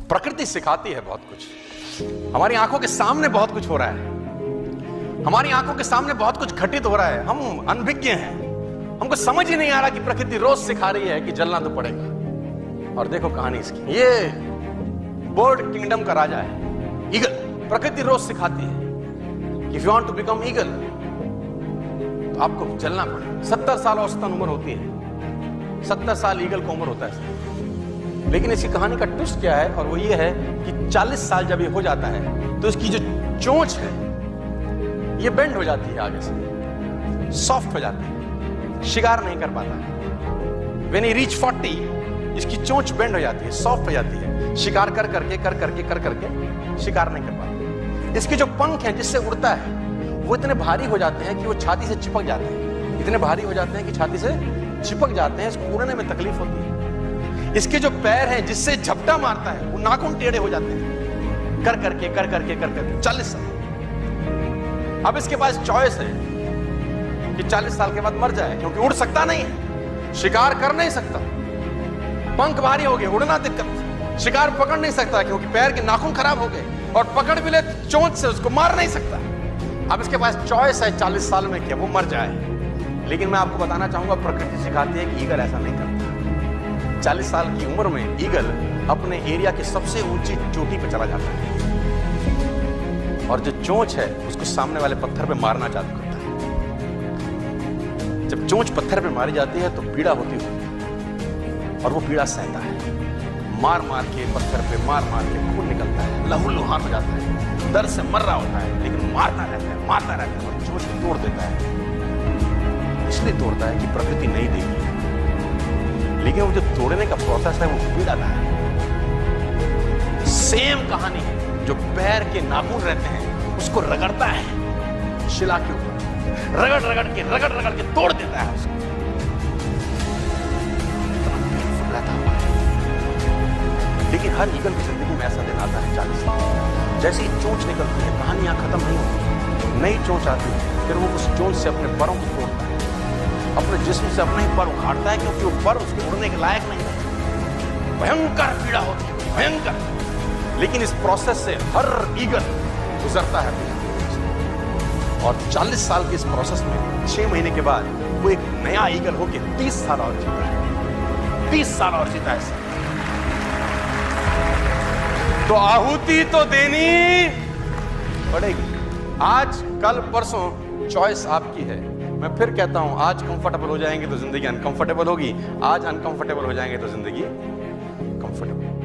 प्रकृति सिखाती है बहुत कुछ। हमारी आंखों के सामने बहुत कुछ हो रहा है, हमारी आंखों के सामने बहुत कुछ घटित हो रहा है, हम अनभिज्ञ हैं, हमको समझ ही नहीं आ रहा कि प्रकृति रोज सिखा रही है कि जलना तो पड़ेगा। और देखो कहानी इसकी, ये बर्ड किंगडम का राजा है, ईगल। प्रकृति रोज सिखाती है कि if you want to become eagle तो आपको जलना पड़ेगा। 70 साल औसतन उम्र होती है, 70 साल ईगल को उम्र होता है। लेकिन इसकी कहानी का ट्विस्ट क्या है, और वो ये है कि 40 साल जब ये हो जाता है तो इसकी जो चोंच है ये बेंड हो जाती है, आगे से सॉफ्ट हो जाती है, शिकार नहीं कर पाता है। When he reach 40 इसकी चोंच बेंड हो जाती है, सॉफ्ट हो जाती है, शिकार कर करके शिकार नहीं कर पाता। इसके जो पंख हैं जिससे उड़ता है वो इतने भारी हो जाते हैं कि वो छाती से चिपक जाते हैं, इतने भारी हो जाते हैं कि छाती से चिपक जाते हैं, इसको उड़ने में तकलीफ होती है। इसके जो पैर हैं जिससे झपटा मारता है वो नाखून टेढ़े हो जाते हैं, कर करके 40 साल। अब इसके पास चॉइस है कि 40 साल के बाद मर जाए, क्योंकि उड़ सकता नहीं है, शिकार कर नहीं सकता, पंख भारी हो गए, उड़ना दिक्कत, शिकार पकड़ नहीं सकता क्योंकि पैर के नाखून खराब हो गए, और पकड़ भी ले चोंच से उसको मार नहीं सकता। अब इसके पास चॉइस है 40 साल में कि वो मर जाए। लेकिन मैं आपको बताना चाहूंगा, प्रकृति सिखाती है कि ईगल ऐसा नहीं करता। 40 साल की उम्र में ईगल अपने एरिया की सबसे ऊंची चोटी पर चला जाता है, और जो चोंच है उसको सामने वाले पत्थर पे मारना चालू करता है। जब चोंच पत्थर पे मारी जाती है तो पीड़ा होती है, और वो पीड़ा सहता है, मार मार के पत्थर पे मार के खून निकलता है, लहूलुहान हो जाता है, दर्द से मर रहा होता है, लेकिन मारता रहता है और चोंच को तोड़ देता है। इसलिए तोड़ता है कि प्रकृति नहीं देगी, लेकिन वो जो तोड़ने का प्रोसेस है वो पीड़ा है। सेम कहानी है, जो पैर के नाखून रहते हैं उसको रगड़ता है शिला के ऊपर, रगड़ के तोड़ देता है उसको। लेकिन हर ईगल की जिंदगी में ऐसा दिन आता है 40 साल, जैसे ही चोंच निकलती है कहानियां खत्म नहीं होती, नई चोंच आती है, फिर वो उस चोंच से अपने परों को तोड़ता है, अपने जिस्म से अपने ही पर उखाड़ता है, क्योंकि वो पर उसके उड़ने के लायक नहीं है। भयंकर पीड़ा होती है, भयंकर। लेकिन इस प्रोसेस से हर ईगल गुजरता है, और 40 साल के इस प्रोसेस में 6 महीने के बाद वो एक नया ईगल होके 30 साल और जीता है, 30 साल और जीता है। तो आहुति तो देनी पड़ेगी। आज कल परसों चॉइस आपकी है। मैं फिर कहता हूं, आज कंफर्टेबल हो जाएंगे तो जिंदगी अनकंफर्टेबल होगी, आज अनकंफर्टेबल हो जाएंगे तो जिंदगी कंफर्टेबल।